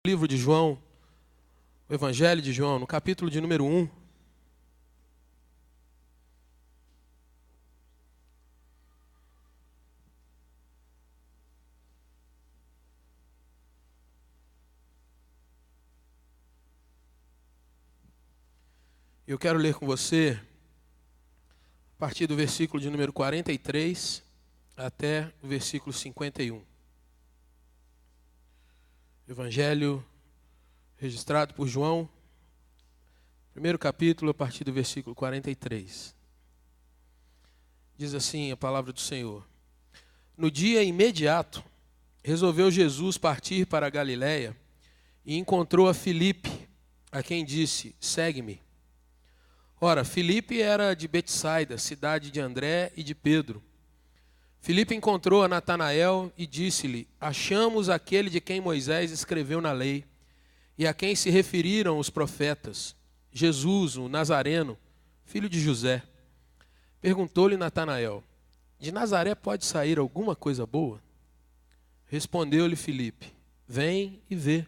Livro de João, o Evangelho de João, no capítulo de número 1. Eu quero ler com você a partir do versículo de número 43 até o versículo 51. Evangelho registrado por João, primeiro capítulo, a partir do versículo 43. Diz assim a palavra do Senhor: No dia imediato, resolveu Jesus partir para a Galiléia e encontrou a Filipe, a quem disse: Segue-me. Ora, Filipe era de Betsaida, cidade de André e de Pedro. Filipe encontrou a Natanael e disse-lhe: Achamos aquele de quem Moisés escreveu na lei e a quem se referiram os profetas, Jesus, o Nazareno, filho de José. Perguntou-lhe Natanael: De Nazaré pode sair alguma coisa boa? Respondeu-lhe Filipe: Vem e vê.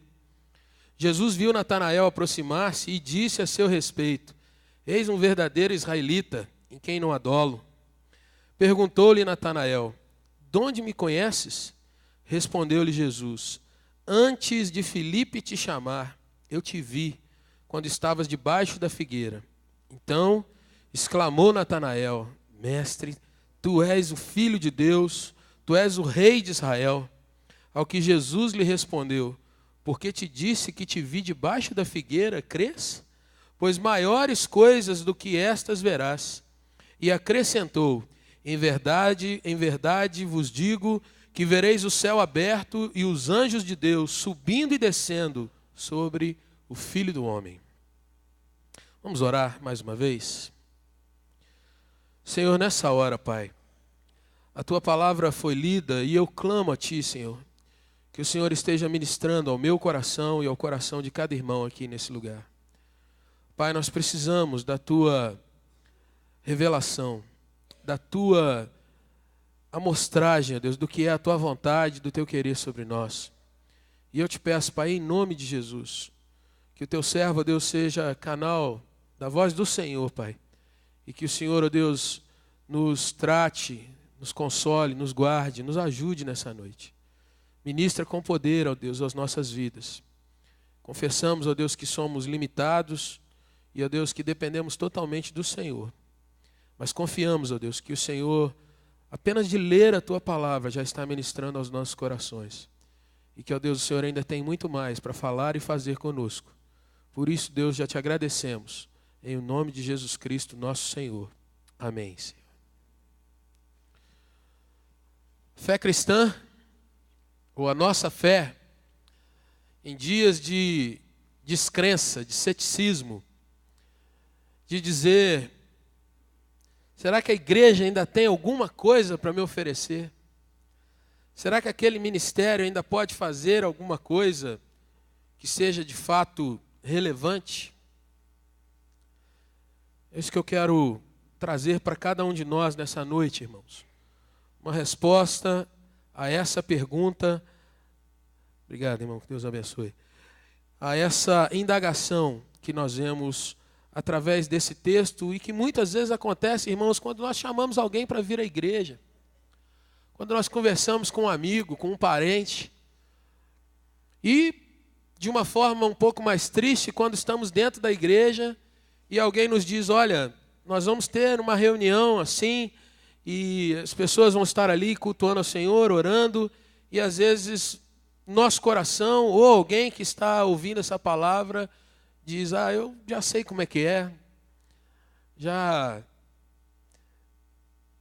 Jesus viu Natanael aproximar-se e disse a seu respeito: Eis um verdadeiro israelita, em quem não há dolo. Perguntou-lhe Natanael: De onde me conheces? Respondeu-lhe Jesus: Antes de Filipe te chamar, eu te vi, quando estavas debaixo da figueira. Então exclamou Natanael: Mestre, tu és o Filho de Deus, tu és o Rei de Israel. Ao que Jesus lhe respondeu: Porque te disse que te vi debaixo da figueira, crês? Pois maiores coisas do que estas verás. E acrescentou: Em verdade vos digo que vereis o céu aberto e os anjos de Deus subindo e descendo sobre o Filho do Homem. Vamos orar mais uma vez? Senhor, nessa hora, Pai, a Tua palavra foi lida e eu clamo a Ti, Senhor, que o Senhor esteja ministrando ao meu coração e ao coração de cada irmão aqui nesse lugar. Pai, nós precisamos da Tua revelação, da Tua amostragem, Deus, do que é a Tua vontade, do Teu querer sobre nós. E eu te peço, Pai, em nome de Jesus, que o Teu servo, Deus, seja canal da voz do Senhor, Pai. E que o Senhor, ó Deus, nos trate, nos console, nos guarde, nos ajude nessa noite. Ministra com poder, ó Deus, as nossas vidas. Confessamos, ó Deus, que somos limitados e, ó Deus, que dependemos totalmente do Senhor. Mas confiamos, ó Deus, que o Senhor, apenas de ler a Tua palavra, já está ministrando aos nossos corações. E que, ó Deus, o Senhor ainda tem muito mais para falar e fazer conosco. Por isso, Deus, já te agradecemos. Em nome de Jesus Cristo, nosso Senhor. Amém, Senhor. Fé cristã, ou a nossa fé, em dias de descrença, de ceticismo, de dizer: será que a igreja ainda tem alguma coisa para me oferecer? Será que aquele ministério ainda pode fazer alguma coisa que seja de fato relevante? É isso que eu quero trazer para cada um de nós nessa noite, irmãos. Uma resposta a essa pergunta. Obrigado, irmão, que Deus abençoe. A essa indagação que nós vemos através desse texto e que muitas vezes acontece, irmãos, quando nós chamamos alguém para vir à igreja. Quando nós conversamos com um amigo, com um parente. E, de uma forma um pouco mais triste, quando estamos dentro da igreja e alguém nos diz: olha, nós vamos ter uma reunião assim e as pessoas vão estar ali cultuando ao Senhor, orando, e às vezes nosso coração ou alguém que está ouvindo essa palavra diz: eu já sei como é que é, já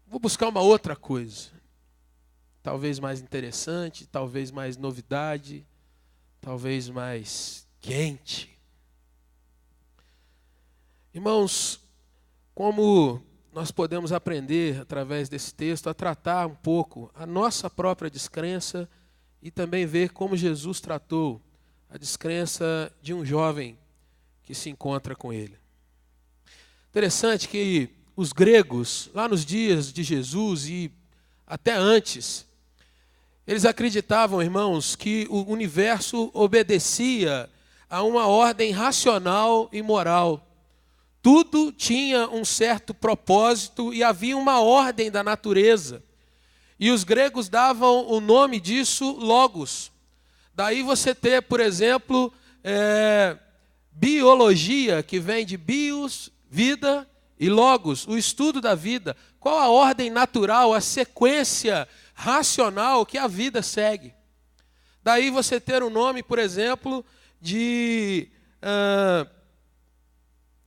vou buscar uma outra coisa, talvez mais interessante, talvez mais novidade, talvez mais quente. Irmãos, como nós podemos aprender através desse texto a tratar um pouco a nossa própria descrença e também ver como Jesus tratou a descrença de um jovem que se encontra com ele. Interessante que os gregos, lá nos dias de Jesus e até antes, Eles acreditavam, irmãos, que o universo obedecia a uma ordem racional e moral. Tudo tinha um certo propósito e havia uma ordem da natureza. E os gregos davam o nome disso logos. Daí você ter, por exemplo, biologia, que vem de bios, vida, e logos, o estudo da vida. Qual a ordem natural, a sequência racional que a vida segue? Daí você ter o nome, por exemplo, de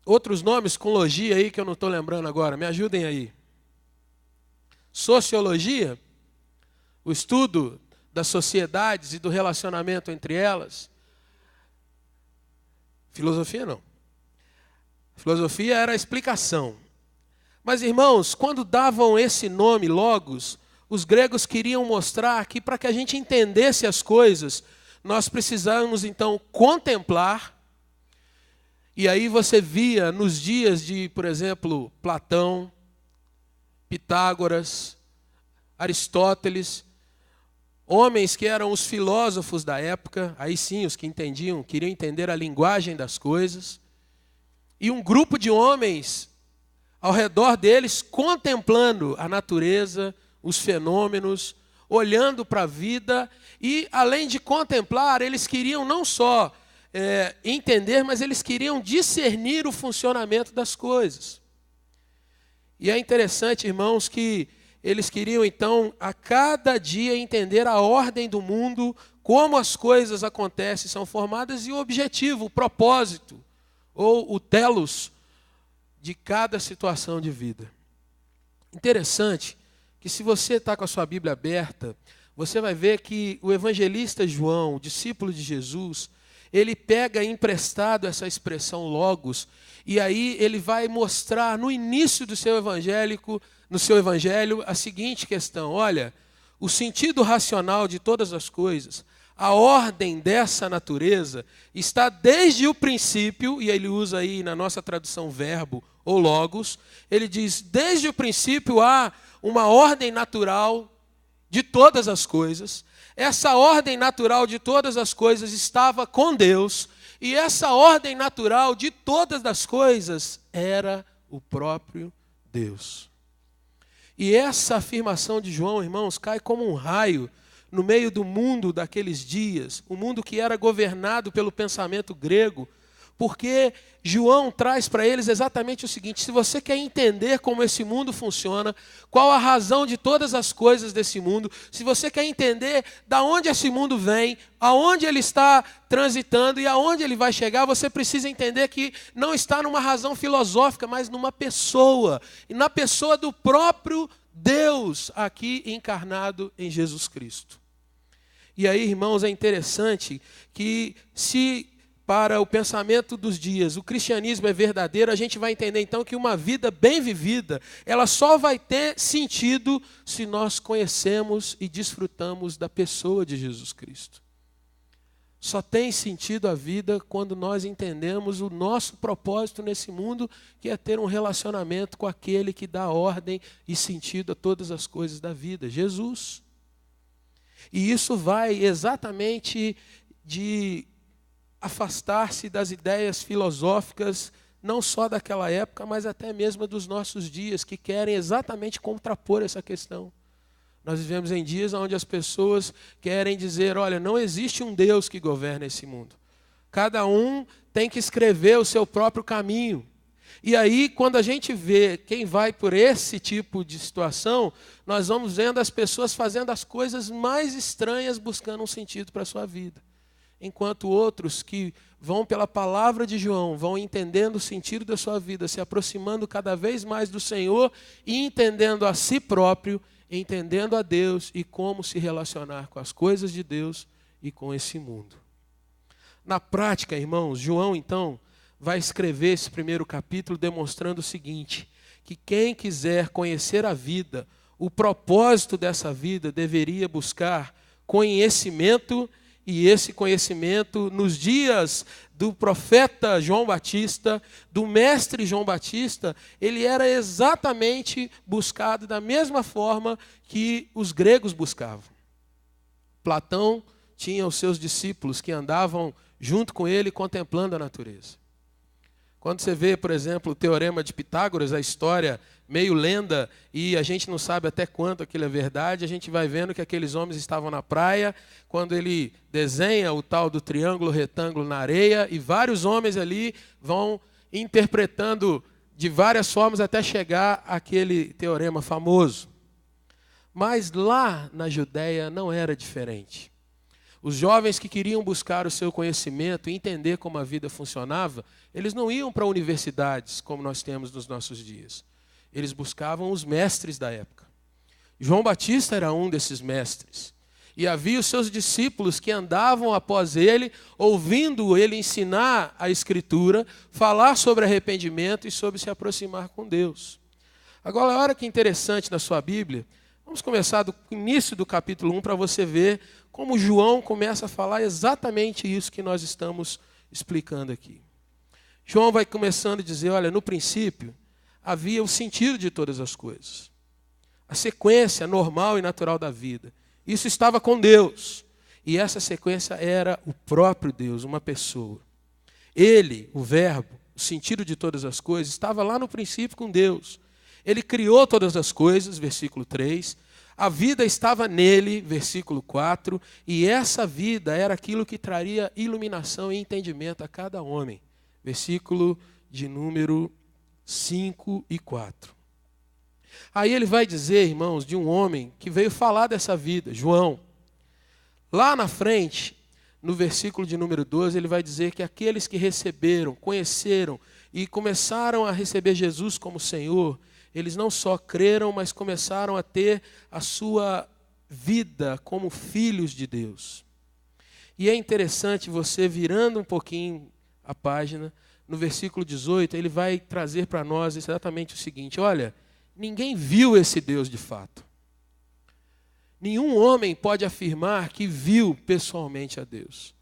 outros nomes com logia aí que eu não estou lembrando agora. Me ajudem aí. Sociologia, o estudo das sociedades e do relacionamento entre elas. Filosofia não. Filosofia era a explicação. Mas, irmãos, quando davam esse nome, logos, os gregos queriam mostrar que para que a gente entendesse as coisas, nós precisamos, então, contemplar. E aí você via nos dias de, por exemplo, Platão, Pitágoras, Aristóteles, homens que eram os filósofos da época, aí sim, os que entendiam, queriam entender a linguagem das coisas, e um grupo de homens ao redor deles contemplando a natureza, os fenômenos, olhando para a vida, e além de contemplar, eles queriam não só entender, mas eles queriam discernir o funcionamento das coisas. E é interessante, irmãos, que eles queriam então a cada dia entender a ordem do mundo, como as coisas acontecem, são formadas, e o objetivo, o propósito, ou o telos de cada situação de vida. Interessante que se você está com a sua Bíblia aberta, você vai ver que o evangelista João, o discípulo de Jesus, ele pega emprestado essa expressão logos, e aí ele vai mostrar no início do seu evangelho a seguinte questão: olha, o sentido racional de todas as coisas, a ordem dessa natureza está desde o princípio, e ele usa aí na nossa tradução verbo ou logos, ele diz, desde o princípio há uma ordem natural de todas as coisas. Essa ordem natural de todas as coisas estava com Deus, e essa ordem natural de todas as coisas era o próprio Deus. E essa afirmação de João, irmãos, cai como um raio no meio do mundo daqueles dias, o mundo que era governado pelo pensamento grego, porque João traz para eles exatamente o seguinte: se você quer entender como esse mundo funciona, qual a razão de todas as coisas desse mundo, se você quer entender de onde esse mundo vem, aonde ele está transitando e aonde ele vai chegar, você precisa entender que não está numa razão filosófica, mas numa pessoa, e na pessoa do próprio Deus aqui encarnado em Jesus Cristo. E aí, irmãos, é interessante que se para o pensamento dos dias o cristianismo é verdadeiro, a gente vai entender então que uma vida bem vivida, ela só vai ter sentido se nós conhecemos e desfrutamos da pessoa de Jesus Cristo. Só tem sentido a vida quando nós entendemos o nosso propósito nesse mundo, que é ter um relacionamento com aquele que dá ordem e sentido a todas as coisas da vida, Jesus. E isso vai exatamente de afastar-se das ideias filosóficas, não só daquela época, mas até mesmo dos nossos dias, que querem exatamente contrapor essa questão. Nós vivemos em dias onde as pessoas querem dizer, olha, não existe um Deus que governa esse mundo. Cada um tem que escrever o seu próprio caminho. E aí, quando a gente vê quem vai por esse tipo de situação, nós vamos vendo as pessoas fazendo as coisas mais estranhas, buscando um sentido para a sua vida. Enquanto outros que vão pela palavra de João, vão entendendo o sentido da sua vida, se aproximando cada vez mais do Senhor e entendendo a si próprio, entendendo a Deus e como se relacionar com as coisas de Deus e com esse mundo. Na prática, irmãos, João, então, vai escrever esse primeiro capítulo demonstrando o seguinte, que quem quiser conhecer a vida, o propósito dessa vida deveria buscar conhecimento, e esse conhecimento nos dias do profeta João Batista, do mestre João Batista, ele era exatamente buscado da mesma forma que os gregos buscavam. Platão tinha os seus discípulos que andavam junto com ele contemplando a natureza. Quando você vê, por exemplo, o Teorema de Pitágoras, a história meio lenda, e a gente não sabe até quanto aquilo é verdade, a gente vai vendo que aqueles homens estavam na praia, quando ele desenha o tal do triângulo retângulo na areia, e vários homens ali vão interpretando de várias formas até chegar àquele teorema famoso. Mas lá na Judéia não era diferente. Os jovens que queriam buscar o seu conhecimento e entender como a vida funcionava, eles não iam para universidades como nós temos nos nossos dias. Eles buscavam os mestres da época. João Batista era um desses mestres. E havia os seus discípulos que andavam após ele, ouvindo ele ensinar a Escritura, falar sobre arrependimento e sobre se aproximar com Deus. Agora, olha que interessante na sua Bíblia. Vamos começar do início do capítulo 1 para você ver como João começa a falar exatamente isso que nós estamos explicando aqui. João vai começando a dizer, olha, no princípio havia o sentido de todas as coisas. A sequência normal e natural da vida. Isso estava com Deus. E essa sequência era o próprio Deus, uma pessoa. Ele, o verbo, o sentido de todas as coisas, estava lá no princípio com Deus. Ele criou todas as coisas, versículo 3. A vida estava nele, versículo 4. E essa vida era aquilo que traria iluminação e entendimento a cada homem. Versículo de número 5 e 4. Aí ele vai dizer, irmãos, de um homem que veio falar dessa vida, João. Lá na frente, no versículo de número 12, ele vai dizer que aqueles que receberam, conheceram e começaram a receber Jesus como Senhor, eles não só creram, mas começaram a ter a sua vida como filhos de Deus. E é interessante você, virando um pouquinho a página, no versículo 18, ele vai trazer para nós exatamente o seguinte, olha, ninguém viu esse Deus de fato. Nenhum homem pode afirmar que viu pessoalmente a Deus.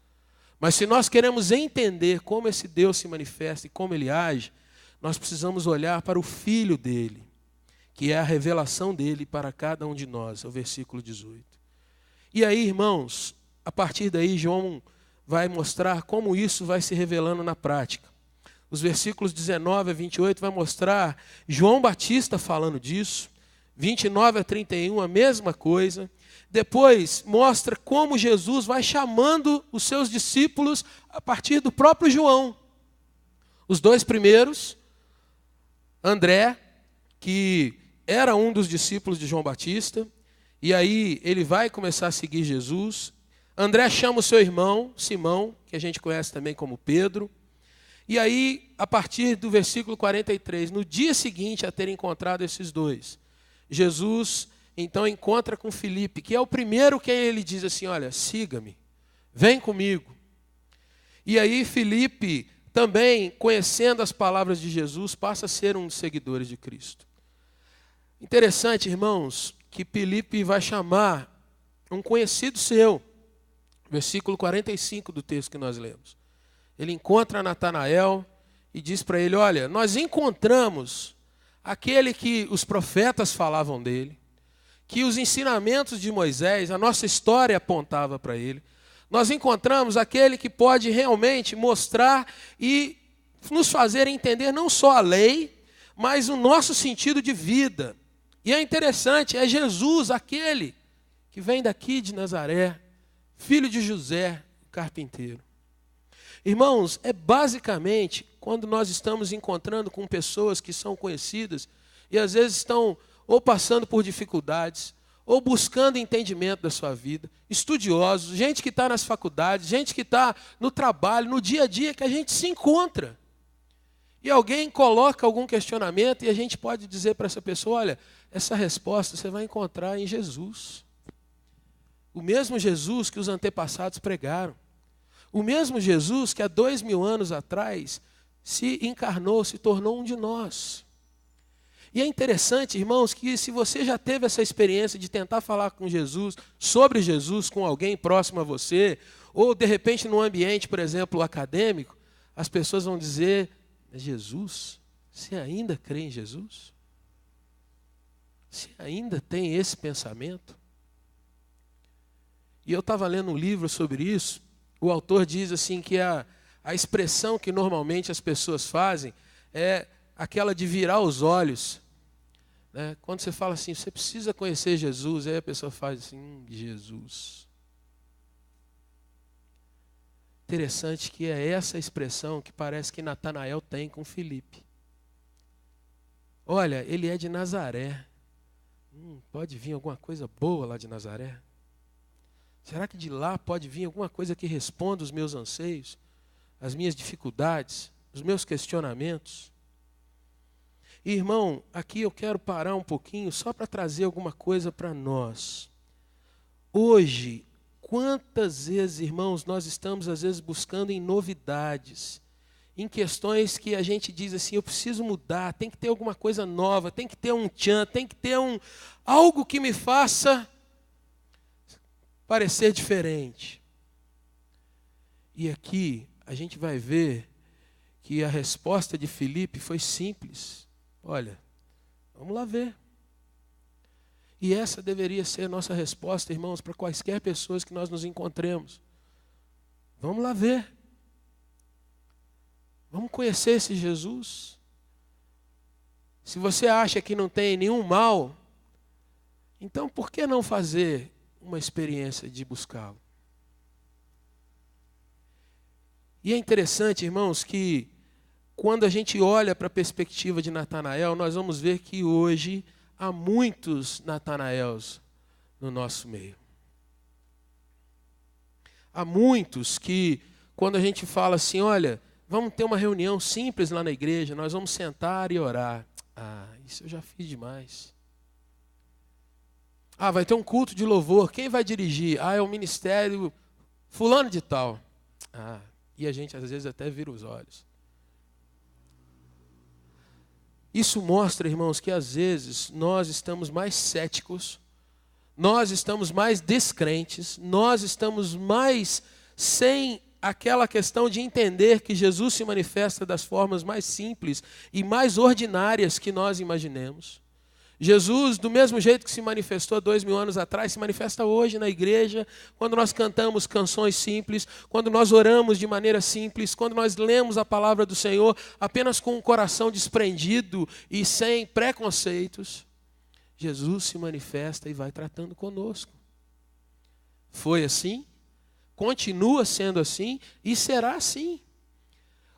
Mas se nós queremos entender como esse Deus se manifesta e como ele age, nós precisamos olhar para o Filho dele, que é a revelação dele para cada um de nós, é o versículo 18. E aí, irmãos, a partir daí, João vai mostrar como isso vai se revelando na prática. Os versículos 19 a 28 vai mostrar João Batista falando disso, 29 a 31 a mesma coisa. Depois mostra como Jesus vai chamando os seus discípulos a partir do próprio João. Os dois primeiros, André, que era um dos discípulos de João Batista, e aí ele vai começar a seguir Jesus. André chama o seu irmão, Simão, que a gente conhece também como Pedro. E aí, a partir do versículo 43, no dia seguinte a ter encontrado esses dois, Jesus então encontra com Filipe, que é o primeiro que ele diz assim, olha, siga-me, vem comigo. E aí Filipe, também conhecendo as palavras de Jesus, passa a ser um dos seguidores de Cristo. Interessante, irmãos, que Filipe vai chamar um conhecido seu, versículo 45 do texto que nós lemos. Ele encontra Natanael e diz para ele, olha, nós encontramos aquele que os profetas falavam dele, que os ensinamentos de Moisés, a nossa história apontava para ele. Nós encontramos aquele que pode realmente mostrar e nos fazer entender não só a lei, mas o nosso sentido de vida. E é interessante, é Jesus, aquele que vem daqui de Nazaré, filho de José, carpinteiro. Irmãos, é basicamente quando nós estamos encontrando com pessoas que são conhecidas e às vezes estão ou passando por dificuldades, ou buscando entendimento da sua vida, estudiosos, gente que está nas faculdades, gente que está no trabalho, no dia a dia, que a gente se encontra. E alguém coloca algum questionamento e a gente pode dizer para essa pessoa, olha, essa resposta você vai encontrar em Jesus. O mesmo Jesus que os antepassados pregaram. O mesmo Jesus que há 2000 anos atrás se encarnou, se tornou um de nós. E é interessante, irmãos, que se você já teve essa experiência de tentar falar com Jesus, sobre Jesus, com alguém próximo a você, ou de repente num ambiente, por exemplo, acadêmico, as pessoas vão dizer, Jesus, você ainda crê em Jesus? Você ainda tem esse pensamento? E eu estava lendo um livro sobre isso. O autor diz assim que a expressão que normalmente as pessoas fazem é aquela de virar os olhos. Né? Quando você fala assim, você precisa conhecer Jesus, aí a pessoa faz assim, Jesus. Interessante que é essa expressão que parece que Natanael tem com Filipe. Olha, ele é de Nazaré. Pode vir alguma coisa boa lá de Nazaré? Será que de lá pode vir alguma coisa que responda os meus anseios, as minhas dificuldades, os meus questionamentos? Irmão, aqui eu quero parar um pouquinho só para trazer alguma coisa para nós. Hoje, quantas vezes, irmãos, nós estamos às vezes buscando em novidades, em questões que a gente diz assim, eu preciso mudar, tem que ter alguma coisa nova, tem que ter um tchan, tem que ter algo que me faça parecer diferente. E aqui a gente vai ver que a resposta de Filipe foi simples. Olha, vamos lá ver. E essa deveria ser a nossa resposta, irmãos, para quaisquer pessoas que nós nos encontremos. Vamos lá ver. Vamos conhecer esse Jesus. Se você acha que não tem nenhum mal, então por que não fazer uma experiência de buscá-lo? E é interessante, irmãos, que quando a gente olha para a perspectiva de Natanael, nós vamos ver que hoje há muitos Natanaels no nosso meio. Há muitos que, quando a gente fala assim, olha, vamos ter uma reunião simples lá na igreja, nós vamos sentar e orar. Isso eu já fiz demais. Vai ter um culto de louvor, quem vai dirigir? É o ministério fulano de tal. E a gente às vezes até vira os olhos. Isso mostra, irmãos, que às vezes nós estamos mais céticos, nós estamos mais descrentes, nós estamos mais sem aquela questão de entender que Jesus se manifesta das formas mais simples e mais ordinárias que nós imaginemos. Jesus, do mesmo jeito que se manifestou 2000 anos atrás, se manifesta hoje na igreja, quando nós cantamos canções simples, quando nós oramos de maneira simples, quando nós lemos a palavra do Senhor apenas com um coração desprendido e sem preconceitos. Jesus se manifesta e vai tratando conosco. Foi assim, continua sendo assim e será assim.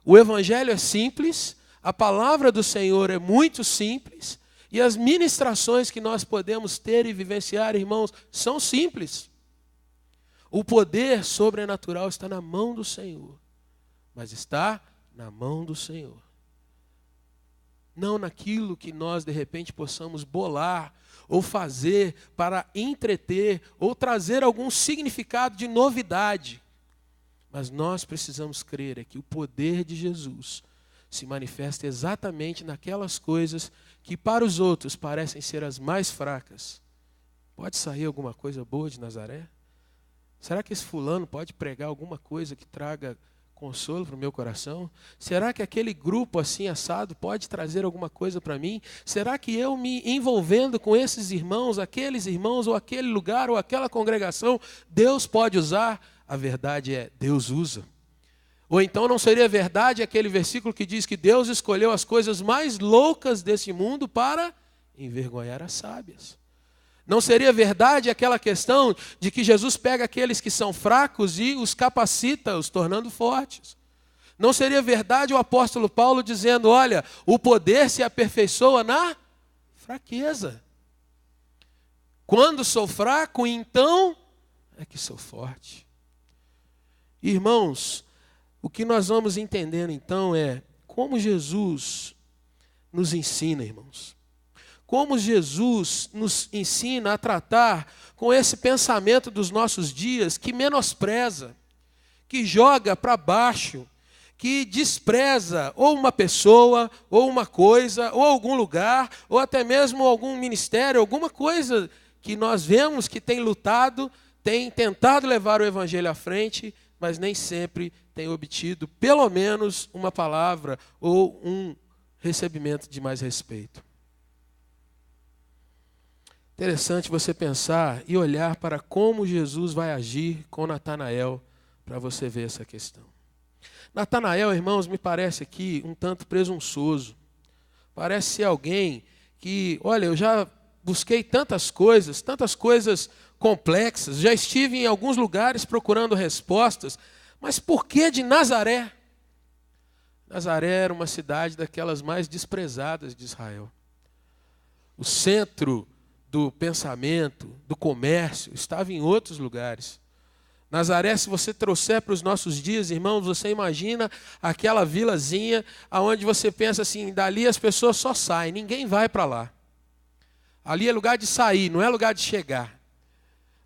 O evangelho é simples, a palavra do Senhor é muito simples, e as ministrações que nós podemos ter e vivenciar, irmãos, são simples. O poder sobrenatural está na mão do Senhor, mas está na mão do Senhor. Não naquilo que nós, de repente, possamos bolar ou fazer para entreter ou trazer algum significado de novidade. Mas nós precisamos crer que o poder de Jesus se manifesta exatamente naquelas coisas que para os outros parecem ser as mais fracas. Pode sair alguma coisa boa de Nazaré? Será que esse fulano pode pregar alguma coisa que traga consolo para o meu coração? Será que aquele grupo assim assado pode trazer alguma coisa para mim? Será que eu me envolvendo com esses irmãos, aqueles irmãos, ou aquele lugar, ou aquela congregação, Deus pode usar? A verdade é, Deus usa. Ou então não seria verdade aquele versículo que diz que Deus escolheu as coisas mais loucas desse mundo para envergonhar as sábias? Não seria verdade aquela questão de que Jesus pega aqueles que são fracos e os capacita, os tornando fortes? Não seria verdade o apóstolo Paulo dizendo, olha, o poder se aperfeiçoa na fraqueza. Quando sou fraco, então é que sou forte. Irmãos, o que nós vamos entendendo então é como Jesus nos ensina, irmãos. Como Jesus nos ensina a tratar com esse pensamento dos nossos dias que menospreza, que joga para baixo, que despreza ou uma pessoa, ou uma coisa, ou algum lugar, ou até mesmo algum ministério, alguma coisa que nós vemos que tem lutado, tem tentado levar o evangelho à frente, mas nem sempre tem obtido pelo menos uma palavra ou um recebimento de mais respeito. Interessante você pensar e olhar para como Jesus vai agir com Natanael, para você ver essa questão. Natanael, irmãos, me parece aqui um tanto presunçoso. Parece ser alguém que, olha, eu já busquei tantas coisas complexas, já estive em alguns lugares procurando respostas, mas por que de Nazaré? Nazaré era uma cidade daquelas mais desprezadas de Israel. O centro do pensamento, do comércio, estava em outros lugares. Nazaré, se você trouxer para os nossos dias, irmãos, você imagina aquela vilazinha onde você pensa assim, dali as pessoas só saem, ninguém vai para lá. Ali é lugar de sair, não é lugar de chegar.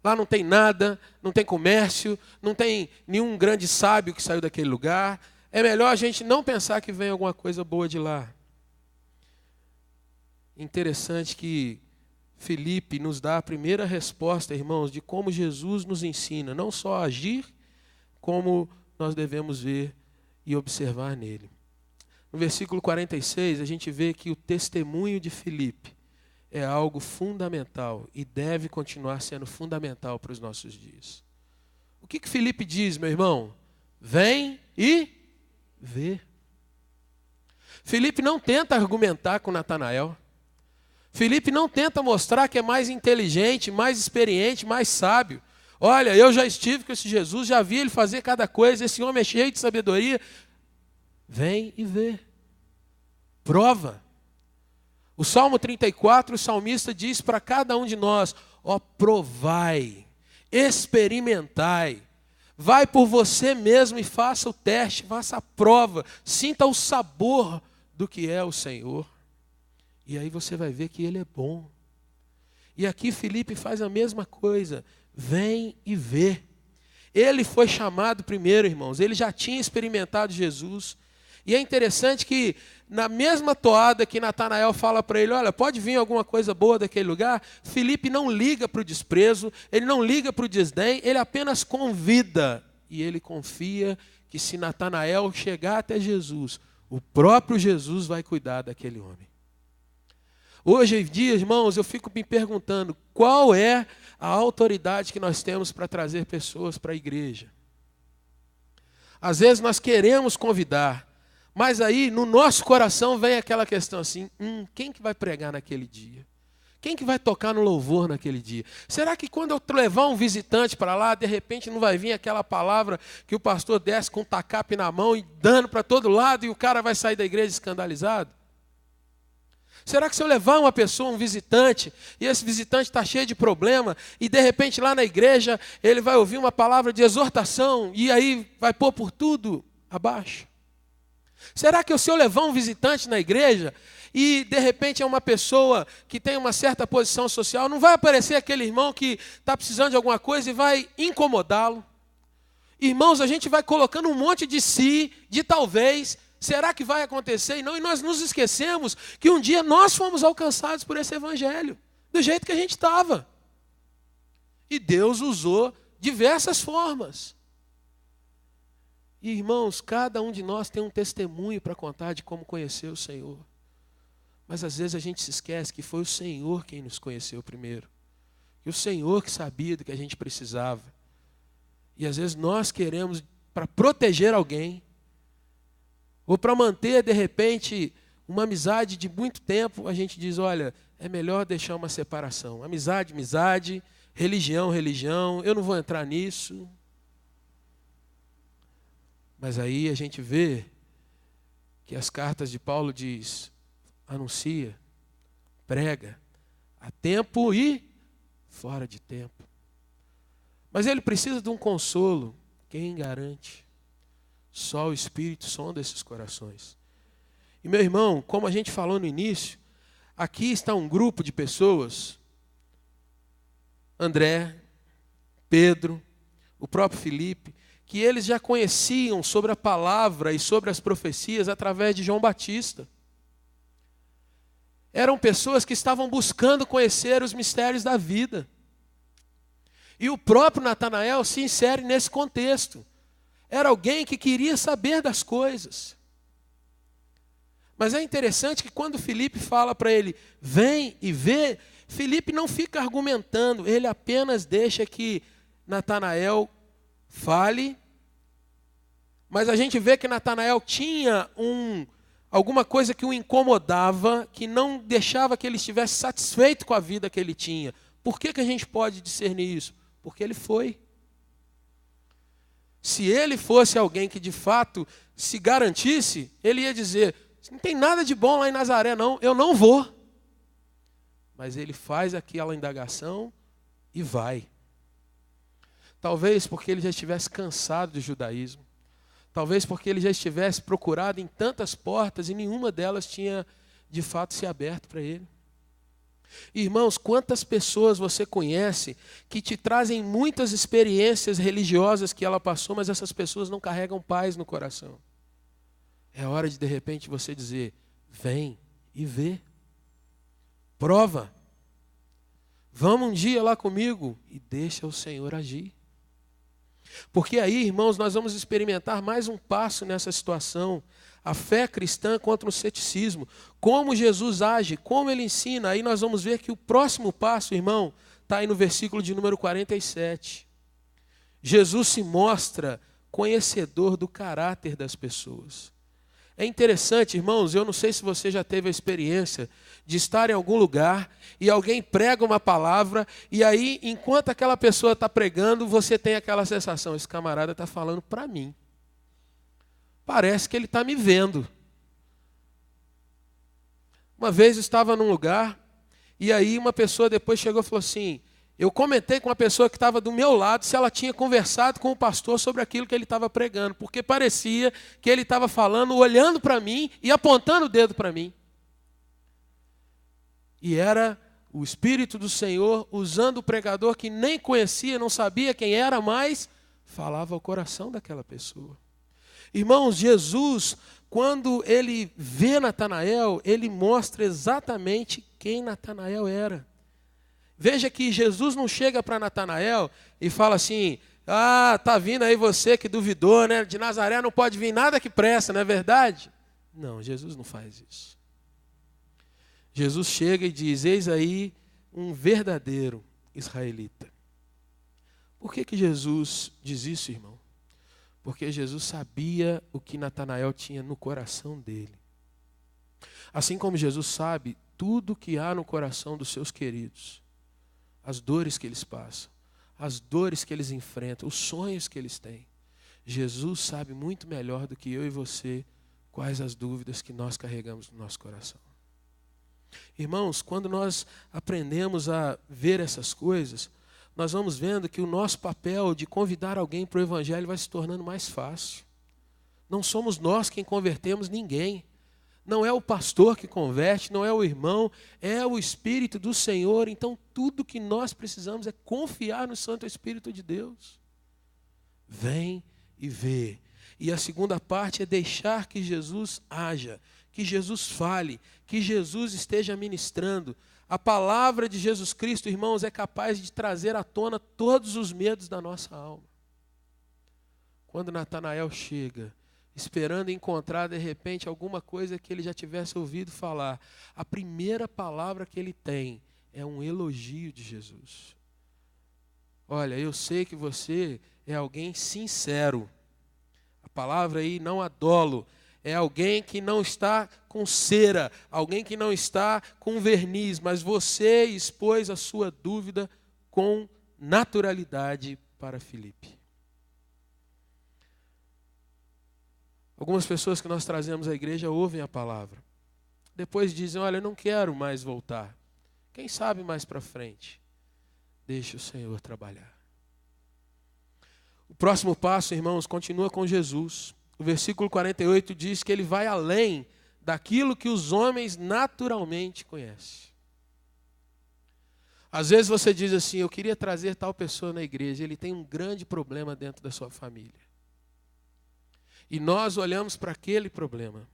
Lá não tem nada, não tem comércio, não tem nenhum grande sábio que saiu daquele lugar. É melhor a gente não pensar que vem alguma coisa boa de lá. Interessante que Filipe nos dá a primeira resposta, irmãos, de como Jesus nos ensina, não só a agir, como nós devemos ver e observar nele. No versículo 46, a gente vê que o testemunho de Filipe é algo fundamental e deve continuar sendo fundamental para os nossos dias. O que Filipe diz, meu irmão? Vem e vê. Filipe não tenta argumentar com Natanael. Filipe não tenta mostrar que é mais inteligente, mais experiente, mais sábio. Olha, eu já estive com esse Jesus, já vi ele fazer cada coisa, esse homem é cheio de sabedoria. Vem e vê. Prova. O Salmo 34, o salmista diz para cada um de nós, ó, provai, experimentai. Vai por você mesmo e faça o teste, faça a prova, sinta o sabor do que é o Senhor. E aí você vai ver que ele é bom. E aqui Filipe faz a mesma coisa. Vem e vê. Ele foi chamado primeiro, irmãos. Ele já tinha experimentado Jesus. E é interessante que na mesma toada que Natanael fala para ele, olha, pode vir alguma coisa boa daquele lugar, Filipe não liga para o desprezo, ele não liga para o desdém, ele apenas convida. E ele confia que se Natanael chegar até Jesus, o próprio Jesus vai cuidar daquele homem. Hoje em dia, irmãos, eu fico me perguntando qual é a autoridade que nós temos para trazer pessoas para a igreja. Às vezes nós queremos convidar, mas aí no nosso coração vem aquela questão assim, quem que vai pregar naquele dia? Quem que vai tocar no louvor naquele dia? Será que quando eu levar um visitante para lá, de repente não vai vir aquela palavra que o pastor desce com um tacape na mão e dando para todo lado e o cara vai sair da igreja escandalizado? Será que se eu levar uma pessoa, um visitante, e esse visitante está cheio de problema, e de repente lá na igreja ele vai ouvir uma palavra de exortação, e aí vai pôr por tudo abaixo? Será que se eu levar um visitante na igreja, e de repente é uma pessoa que tem uma certa posição social, não vai aparecer aquele irmão que está precisando de alguma coisa e vai incomodá-lo? Irmãos, a gente vai colocando um monte de si, de talvez. Será que vai acontecer? E não, e nós nos esquecemos que um dia nós fomos alcançados por esse evangelho, do jeito que a gente estava. E Deus usou diversas formas. E, irmãos, cada um de nós tem um testemunho para contar de como conheceu o Senhor. Mas às vezes a gente se esquece que foi o Senhor quem nos conheceu primeiro. E o Senhor que sabia do que a gente precisava. E às vezes nós queremos, para proteger alguém, ou para manter, de repente, uma amizade de muito tempo, a gente diz, olha, é melhor deixar uma separação. Amizade, amizade, religião, religião, eu não vou entrar nisso. Mas aí a gente vê que as cartas de Paulo diz, anuncia, prega, a tempo e fora de tempo. Mas ele precisa de um consolo, quem garante? Só o Espírito sonda esses corações. E meu irmão, como a gente falou no início, aqui está um grupo de pessoas, André, Pedro, o próprio Filipe, que eles já conheciam sobre a palavra e sobre as profecias através de João Batista. Eram pessoas que estavam buscando conhecer os mistérios da vida. E o próprio Natanael se insere nesse contexto. Era alguém que queria saber das coisas. Mas é interessante que quando Filipe fala para ele, vem e vê, Filipe não fica argumentando, ele apenas deixa que Natanael fale, mas a gente vê que Natanael tinha alguma coisa que o incomodava, que não deixava que ele estivesse satisfeito com a vida que ele tinha. Por que a gente pode discernir isso? Porque ele foi. Se ele fosse alguém que de fato se garantisse, ele ia dizer, não tem nada de bom lá em Nazaré não, eu não vou. Mas ele faz aquela indagação e vai. Talvez porque ele já estivesse cansado do judaísmo. Talvez porque ele já estivesse procurado em tantas portas e nenhuma delas tinha de fato se aberto para ele. Irmãos, quantas pessoas você conhece que te trazem muitas experiências religiosas que ela passou, mas essas pessoas não carregam paz no coração. É hora de repente você dizer, vem e vê. Prova. Vamos um dia lá comigo e deixa o Senhor agir. Porque aí, irmãos, nós vamos experimentar mais um passo nessa situação. A fé cristã contra o ceticismo. Como Jesus age, como ele ensina. Aí nós vamos ver que o próximo passo, irmão, está aí no versículo de número 47. Jesus se mostra conhecedor do caráter das pessoas. É interessante, irmãos, eu não sei se você já teve a experiência de estar em algum lugar e alguém prega uma palavra e aí, enquanto aquela pessoa está pregando, você tem aquela sensação, esse camarada está falando para mim. Parece que ele está me vendo. Uma vez eu estava num lugar e aí uma pessoa depois chegou e falou assim, eu comentei com uma pessoa que estava do meu lado se ela tinha conversado com o pastor sobre aquilo que ele estava pregando, porque parecia que ele estava falando, olhando para mim e apontando o dedo para mim. E era o Espírito do Senhor usando o pregador que nem conhecia, não sabia quem era, mas falava ao coração daquela pessoa. Irmãos, Jesus, quando ele vê Natanael, ele mostra exatamente quem Natanael era. Veja que Jesus não chega para Natanael e fala assim, tá vindo aí você que duvidou, né? De Nazaré não pode vir nada que presta, não é verdade? Não, Jesus não faz isso. Jesus chega e diz, eis aí um verdadeiro israelita. Por que Jesus diz isso, irmão? Porque Jesus sabia o que Natanael tinha no coração dele. Assim como Jesus sabe tudo que há no coração dos seus queridos. As dores que eles passam, as dores que eles enfrentam, os sonhos que eles têm. Jesus sabe muito melhor do que eu e você quais as dúvidas que nós carregamos no nosso coração. Irmãos, quando nós aprendemos a ver essas coisas, nós vamos vendo que o nosso papel de convidar alguém para o Evangelho vai se tornando mais fácil. Não somos nós quem convertemos ninguém. Não é o pastor que converte, não é o irmão, é o Espírito do Senhor. Então, tudo que nós precisamos é confiar no Santo Espírito de Deus. Vem e vê. E a segunda parte é deixar que Jesus haja, que Jesus fale, que Jesus esteja ministrando. A palavra de Jesus Cristo, irmãos, é capaz de trazer à tona todos os medos da nossa alma. Quando Natanael chega, esperando encontrar de repente alguma coisa que ele já tivesse ouvido falar, a primeira palavra que ele tem é um elogio de Jesus. Olha, eu sei que você é alguém sincero. A palavra aí não adolo. É alguém que não está com cera, alguém que não está com verniz, mas você expôs a sua dúvida com naturalidade para Filipe. Algumas pessoas que nós trazemos à igreja ouvem a palavra. Depois dizem, olha, eu não quero mais voltar. Quem sabe mais para frente? Deixe o Senhor trabalhar. O próximo passo, irmãos, continua com Jesus. O versículo 48 diz que ele vai além daquilo que os homens naturalmente conhecem. Às vezes você diz assim, eu queria trazer tal pessoa na igreja, ele tem um grande problema dentro da sua família. E nós olhamos para aquele problema.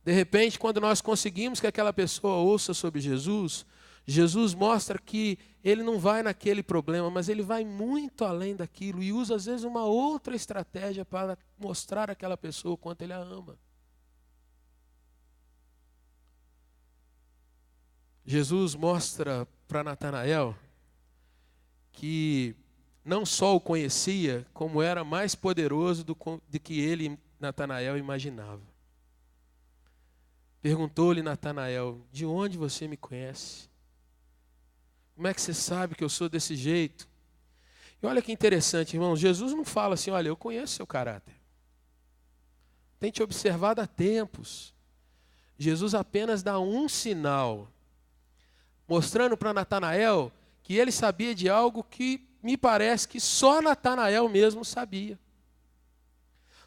De repente, quando nós conseguimos que aquela pessoa ouça sobre Jesus, Jesus mostra que ele não vai naquele problema, mas ele vai muito além daquilo e usa às vezes uma outra estratégia para mostrar àquela pessoa o quanto ele a ama. Jesus mostra para Natanael que não só o conhecia, como era mais poderoso do que ele, Natanael, imaginava. Perguntou-lhe Natanael: de onde você me conhece? Como é que você sabe que eu sou desse jeito? E olha que interessante, irmãos, Jesus não fala assim: olha, eu conheço seu caráter. Tenho te observado há tempos. Jesus apenas dá um sinal, mostrando para Natanael que ele sabia de algo que me parece que só Natanael mesmo sabia.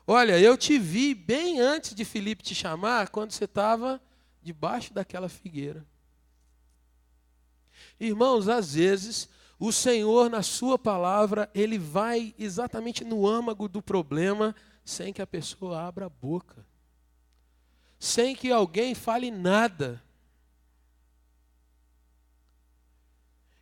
Olha, eu te vi bem antes de Filipe te chamar, quando você estava debaixo daquela figueira. Irmãos, às vezes, o Senhor, na sua palavra, Ele vai exatamente no âmago do problema, sem que a pessoa abra a boca. Sem que alguém fale nada.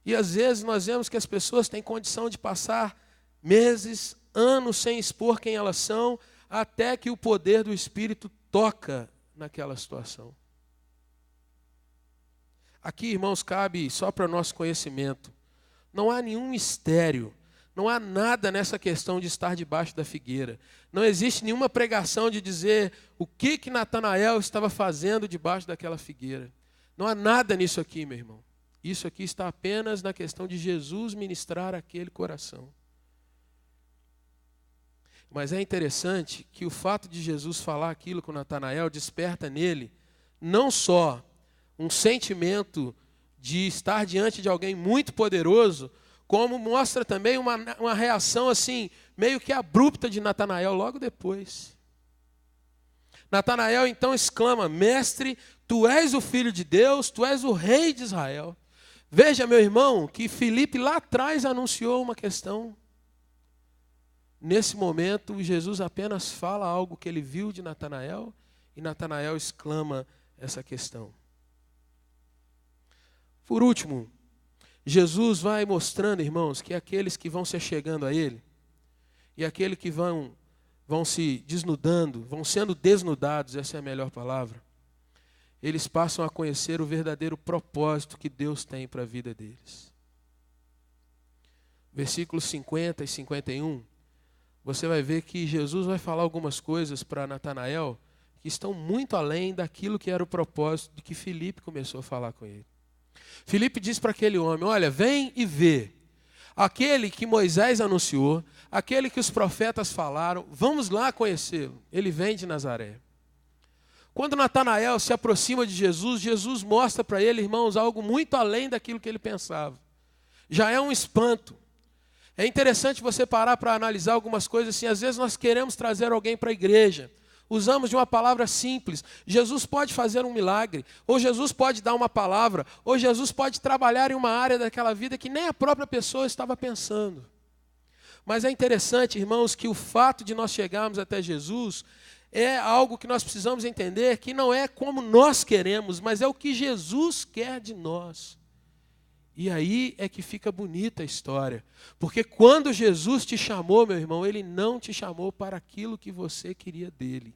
E às vezes nós vemos que as pessoas têm condição de passar meses, anos sem expor quem elas são, até que o poder do Espírito toca naquela situação. Aqui, irmãos, cabe só para nosso conhecimento. Não há nenhum mistério, não há nada nessa questão de estar debaixo da figueira. Não existe nenhuma pregação de dizer o que Natanael estava fazendo debaixo daquela figueira. Não há nada nisso aqui, meu irmão. Isso aqui está apenas na questão de Jesus ministrar aquele coração. Mas é interessante que o fato de Jesus falar aquilo com Natanael desperta nele não só um sentimento de estar diante de alguém muito poderoso, como mostra também uma reação assim, meio que abrupta de Natanael logo depois. Natanael então exclama: mestre, tu és o Filho de Deus, tu és o Rei de Israel. Veja, meu irmão, que Filipe lá atrás anunciou uma questão. Nesse momento, Jesus apenas fala algo que ele viu de Natanael, e Natanael exclama essa questão. Por último, Jesus vai mostrando, irmãos, que aqueles que vão se chegando a Ele, e aqueles que vão se desnudando, vão sendo desnudados, essa é a melhor palavra, eles passam a conhecer o verdadeiro propósito que Deus tem para a vida deles. Versículos 50 e 51, você vai ver que Jesus vai falar algumas coisas para Natanael que estão muito além daquilo que era o propósito de que Filipe começou a falar com ele. Filipe diz para aquele homem: olha, vem e vê. Aquele que Moisés anunciou, aquele que os profetas falaram, vamos lá conhecê-lo. Ele vem de Nazaré. Quando Natanael se aproxima de Jesus, Jesus mostra para ele, irmãos, algo muito além daquilo que ele pensava. Já é um espanto. É interessante você parar para analisar algumas coisas assim. Às vezes nós queremos trazer alguém para a igreja. Usamos de uma palavra simples. Jesus pode fazer um milagre, ou Jesus pode dar uma palavra, ou Jesus pode trabalhar em uma área daquela vida que nem a própria pessoa estava pensando. Mas é interessante, irmãos, que o fato de nós chegarmos até Jesus é algo que nós precisamos entender, que não é como nós queremos, mas é o que Jesus quer de nós. E aí é que fica bonita a história. Porque quando Jesus te chamou, meu irmão, Ele não te chamou para aquilo que você queria dele.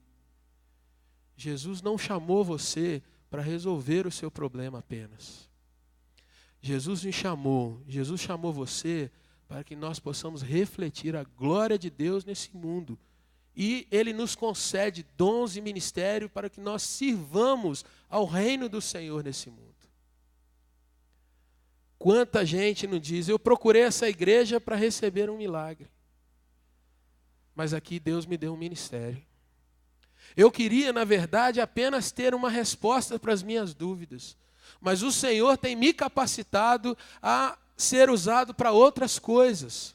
Jesus não chamou você para resolver o seu problema apenas. Jesus chamou você para que nós possamos refletir a glória de Deus nesse mundo. E Ele nos concede dons e ministério para que nós sirvamos ao reino do Senhor nesse mundo. Quanta gente não diz: eu procurei essa igreja para receber um milagre, mas aqui Deus me deu um ministério. Eu queria, na verdade, apenas ter uma resposta para as minhas dúvidas, mas o Senhor tem me capacitado a ser usado para outras coisas.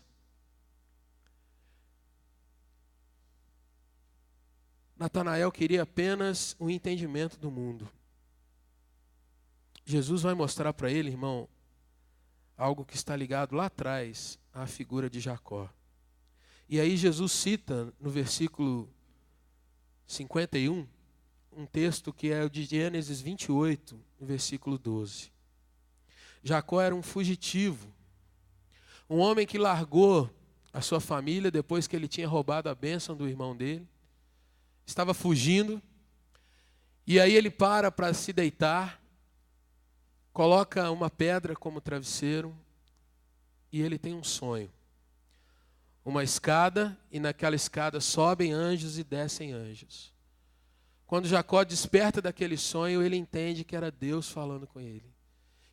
Natanael queria apenas um entendimento do mundo. Jesus vai mostrar para ele, irmão, algo que está ligado lá atrás à figura de Jacó. E aí Jesus cita no versículo 51, um texto que é o de Gênesis 28, no versículo 12. Jacó era um fugitivo, um homem que largou a sua família depois que ele tinha roubado a bênção do irmão dele, estava fugindo, e aí ele para se deitar, coloca uma pedra como travesseiro e ele tem um sonho. Uma escada, e naquela escada sobem anjos e descem anjos. Quando Jacó desperta daquele sonho, ele entende que era Deus falando com ele.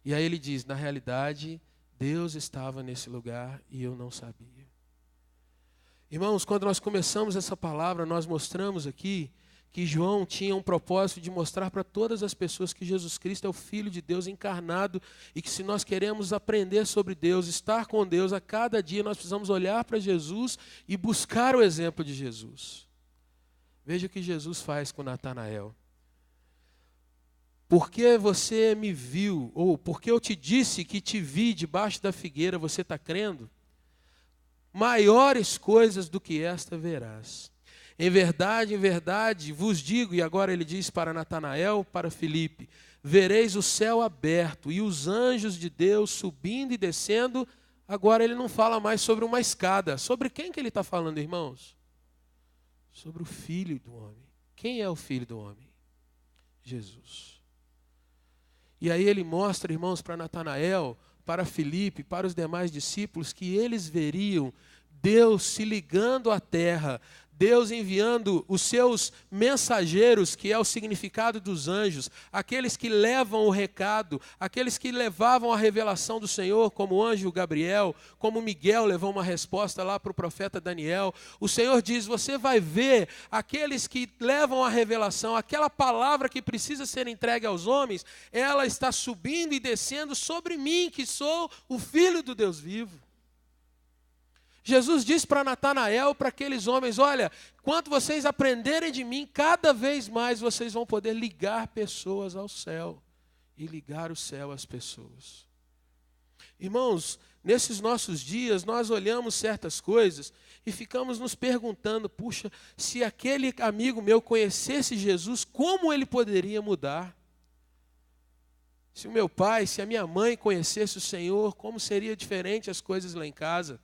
E aí ele diz, na realidade, Deus estava nesse lugar e eu não sabia. Irmãos, quando nós começamos essa palavra, nós mostramos aqui que João tinha um propósito de mostrar para todas as pessoas que Jesus Cristo é o Filho de Deus encarnado e que se nós queremos aprender sobre Deus, estar com Deus, a cada dia nós precisamos olhar para Jesus e buscar o exemplo de Jesus. Veja o que Jesus faz com Natanael. Porque você me viu, ou porque eu te disse que te vi debaixo da figueira, você está crendo? Maiores coisas do que esta verás. Em verdade, vos digo, e agora ele diz para Natanael, para Filipe, vereis o céu aberto e os anjos de Deus subindo e descendo. Agora ele não fala mais sobre uma escada. Sobre quem que ele está falando, irmãos? Sobre o Filho do homem. Quem é o Filho do homem? Jesus. E aí ele mostra, irmãos, para Natanael, para Filipe, para os demais discípulos, que eles veriam Deus se ligando à terra, Deus enviando os seus mensageiros, que é o significado dos anjos, aqueles que levam o recado, aqueles que levavam a revelação do Senhor, como o anjo Gabriel, como Miguel levou uma resposta lá para o profeta Daniel. O Senhor diz, você vai ver aqueles que levam a revelação, aquela palavra que precisa ser entregue aos homens, ela está subindo e descendo sobre mim, que sou o Filho do Deus vivo. Jesus disse para Natanael, para aqueles homens, olha, quanto vocês aprenderem de mim, cada vez mais vocês vão poder ligar pessoas ao céu e ligar o céu às pessoas. Irmãos, nesses nossos dias nós olhamos certas coisas e ficamos nos perguntando, puxa, se aquele amigo meu conhecesse Jesus, como ele poderia mudar? Se o meu pai, se a minha mãe conhecesse o Senhor, como seria diferente as coisas lá em casa?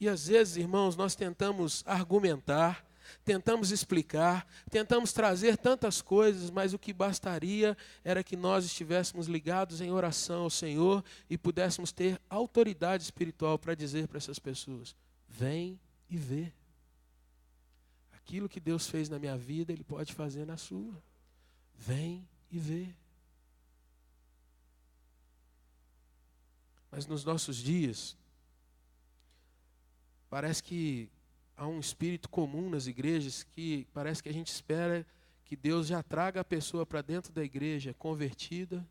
E às vezes, irmãos, nós tentamos argumentar, tentamos explicar, tentamos trazer tantas coisas, mas o que bastaria era que nós estivéssemos ligados em oração ao Senhor e pudéssemos ter autoridade espiritual para dizer para essas pessoas, vem e vê. Aquilo que Deus fez na minha vida, Ele pode fazer na sua. Vem e vê. Mas nos nossos dias, parece que há um espírito comum nas igrejas que parece que a gente espera que Deus já traga a pessoa para dentro da igreja convertida,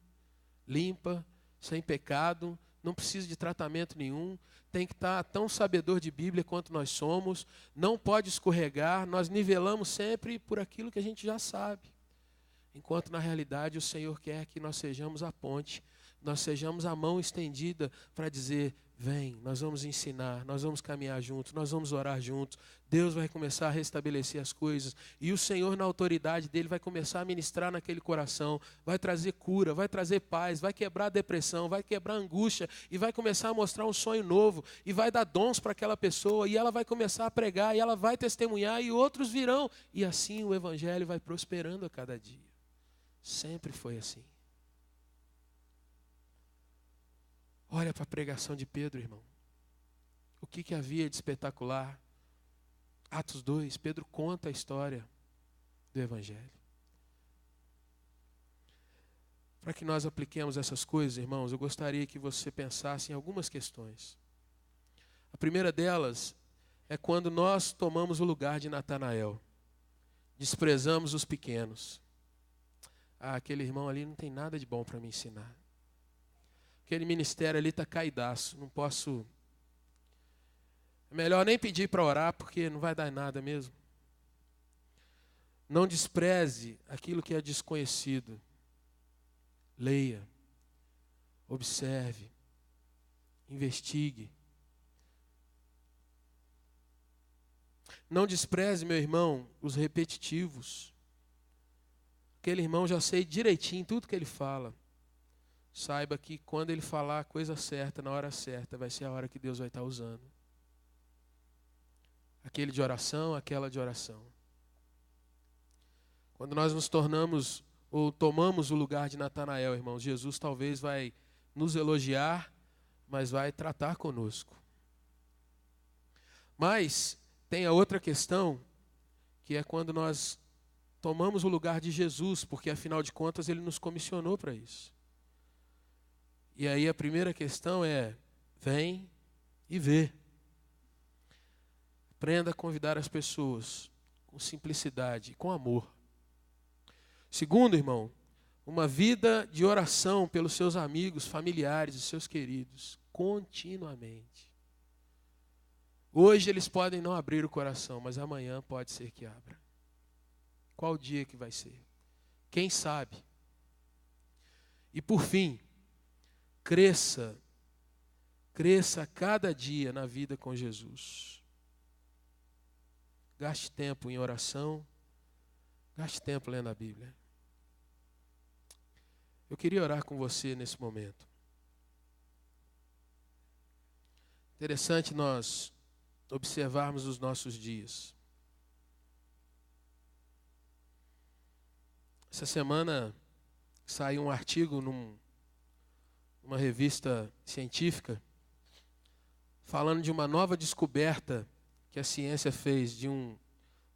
limpa, sem pecado, não precisa de tratamento nenhum, tem que estar tão sabedor de Bíblia quanto nós somos, não pode escorregar, nós nivelamos sempre por aquilo que a gente já sabe. Enquanto na realidade o Senhor quer que nós sejamos a ponte, nós sejamos a mão estendida para dizer, vem, nós vamos ensinar, nós vamos caminhar juntos, nós vamos orar juntos. Deus vai começar a restabelecer as coisas. E o Senhor, na autoridade dEle, vai começar a ministrar naquele coração. Vai trazer cura, vai trazer paz, vai quebrar a depressão, vai quebrar a angústia. E vai começar a mostrar um sonho novo. E vai dar dons para aquela pessoa. E ela vai começar a pregar, e ela vai testemunhar, e outros virão. E assim o Evangelho vai prosperando a cada dia. Sempre foi assim. Olha para a pregação de Pedro, irmão. O que havia de espetacular? Atos 2, Pedro conta a história do Evangelho. Para que nós apliquemos essas coisas, irmãos, eu gostaria que você pensasse em algumas questões. A primeira delas é quando nós tomamos o lugar de Natanael. Desprezamos os pequenos. Aquele irmão ali não tem nada de bom para me ensinar. Aquele ministério ali está caidaço, não posso... É melhor nem pedir para orar, porque não vai dar nada mesmo. Não despreze aquilo que é desconhecido. Leia, observe, investigue. Não despreze, meu irmão, os repetitivos. Aquele irmão já sei direitinho tudo que ele fala. Saiba que quando ele falar a coisa certa, na hora certa, vai ser a hora que Deus vai estar usando. Aquele de oração, aquela de oração. Quando nós nos tornamos ou tomamos o lugar de Natanael, irmãos, Jesus talvez vai nos elogiar, mas vai tratar conosco. Mas tem a outra questão, que é quando nós tomamos o lugar de Jesus, porque afinal de contas ele nos comissionou para isso. E aí a primeira questão é: vem e vê. Aprenda a convidar as pessoas com simplicidade, com amor. Segundo, irmão, uma vida de oração pelos seus amigos, familiares e seus queridos, continuamente. Hoje eles podem não abrir o coração, mas amanhã pode ser que abra. Qual dia que vai ser? Quem sabe? E por fim, cresça a cada dia na vida com Jesus. Gaste tempo em oração, gaste tempo lendo a Bíblia. Eu queria orar com você nesse momento. Interessante nós observarmos os nossos dias. Essa semana saiu um artigo numa revista científica falando de uma nova descoberta que a ciência fez de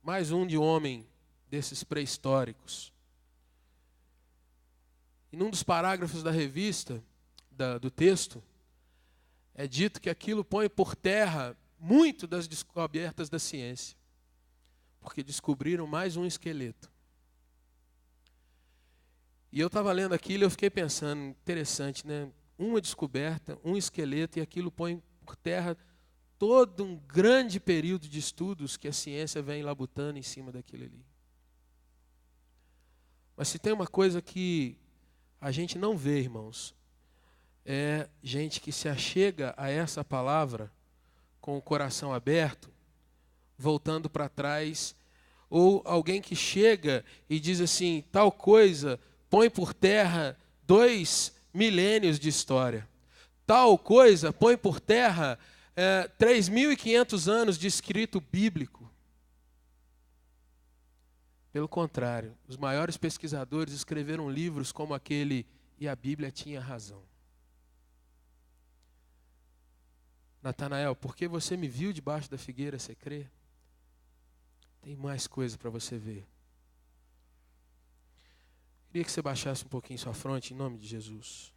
mais um homem desses pré-históricos. E num dos parágrafos da revista, do texto, é dito que aquilo põe por terra muito das descobertas da ciência, porque descobriram mais um esqueleto. E eu estava lendo aquilo e eu fiquei pensando, interessante, né? Uma descoberta, um esqueleto, e aquilo põe por terra todo um grande período de estudos que a ciência vem labutando em cima daquilo ali. Mas se tem uma coisa que a gente não vê, irmãos, é gente que se achega a essa palavra com o coração aberto, voltando para trás, ou alguém que chega e diz assim, tal coisa põe por terra 2 milênios de história. Tal coisa põe por terra 3.500 anos de escrito bíblico. Pelo contrário, os maiores pesquisadores escreveram livros como aquele E a Bíblia Tinha Razão. Natanael, porque você me viu debaixo da figueira, você crê? Tem mais coisa para você ver. Queria que você baixasse um pouquinho sua fronte, em nome de Jesus.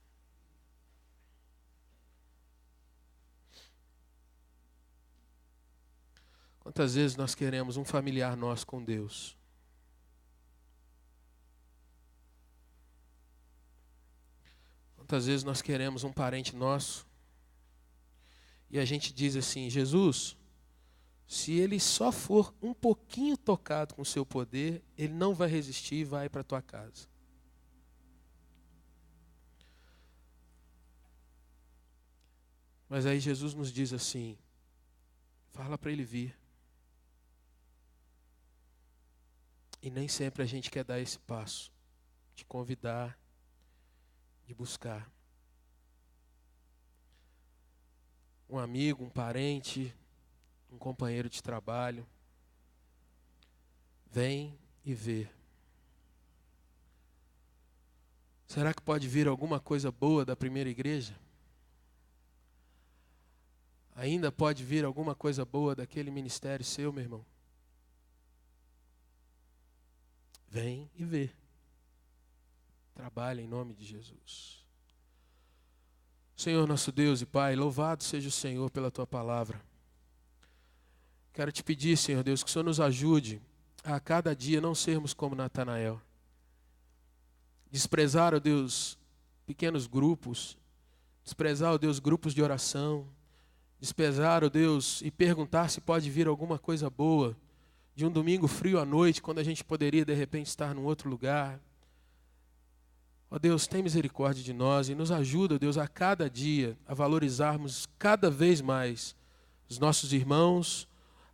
Quantas vezes nós queremos um familiar nosso com Deus? Quantas vezes nós queremos um parente nosso e a gente diz assim, Jesus, se ele só for um pouquinho tocado com o seu poder, ele não vai resistir e vai para a tua casa. Mas aí Jesus nos diz assim, fala para ele vir. E nem sempre a gente quer dar esse passo, de convidar, de buscar. Um amigo, um parente, um companheiro de trabalho, vem e vê. Será que pode vir alguma coisa boa da primeira igreja? Ainda pode vir alguma coisa boa daquele ministério seu, meu irmão? Vem e vê. Trabalha em nome de Jesus. Senhor nosso Deus e Pai, louvado seja o Senhor pela Tua palavra. Quero te pedir, Senhor Deus, que o Senhor nos ajude a cada dia não sermos como Natanael. Desprezar, ó Deus, pequenos grupos. Desprezar, ó Deus, grupos de oração. Desprezar, ó Deus, e perguntar se pode vir alguma coisa boa de um domingo frio à noite, quando a gente poderia de repente estar num outro lugar. Ó Deus, tem misericórdia de nós e nos ajuda, Deus, a cada dia a valorizarmos cada vez mais os nossos irmãos,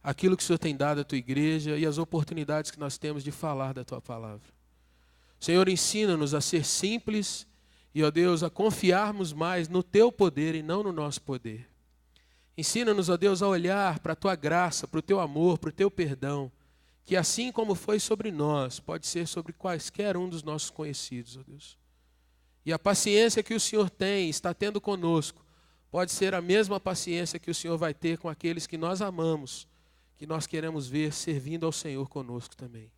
aquilo que o Senhor tem dado à Tua igreja e as oportunidades que nós temos de falar da Tua palavra. Senhor, ensina-nos a ser simples e, ó Deus, a confiarmos mais no Teu poder e não no nosso poder. Ensina-nos, ó Deus, a olhar para a Tua graça, para o Teu amor, para o Teu perdão, que assim como foi sobre nós, pode ser sobre quaisquer um dos nossos conhecidos, ó Deus. E a paciência que o Senhor tem, está tendo conosco, pode ser a mesma paciência que o Senhor vai ter com aqueles que nós amamos, que nós queremos ver servindo ao Senhor conosco também.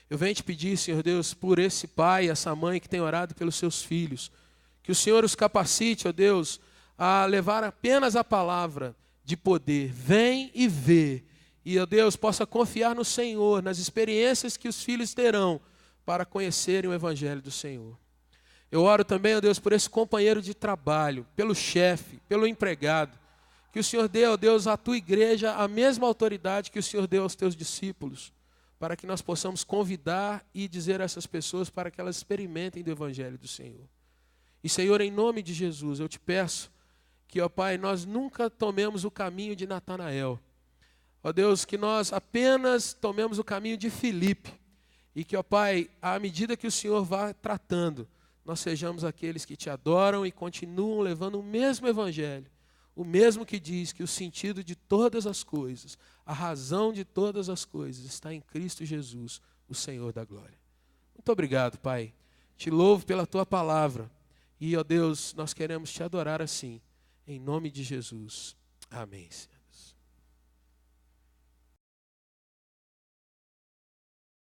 Eu venho te pedir, Senhor Deus, por esse pai, essa mãe que tem orado pelos seus filhos, que o Senhor os capacite, ó Deus, a levar apenas a palavra de poder. Vem e vê. E, ó Deus, possa confiar no Senhor, nas experiências que os filhos terão para conhecerem o Evangelho do Senhor. Eu oro também, ó Deus, por esse companheiro de trabalho, pelo chefe, pelo empregado. Que o Senhor dê, ó Deus, à tua igreja a mesma autoridade que o Senhor deu aos teus discípulos, para que nós possamos convidar e dizer a essas pessoas para que elas experimentem do Evangelho do Senhor. E, Senhor, em nome de Jesus, eu te peço que, ó Pai, nós nunca tomemos o caminho de Natanael. Ó Deus, que nós apenas tomemos o caminho de Filipe. E que, ó Pai, à medida que o Senhor vá tratando, nós sejamos aqueles que te adoram e continuam levando o mesmo Evangelho. O mesmo que diz que o sentido de todas as coisas, a razão de todas as coisas está em Cristo Jesus, o Senhor da glória. Muito obrigado, Pai. Te louvo pela tua palavra. E, ó Deus, nós queremos te adorar assim. Em nome de Jesus. Amém, Senhor.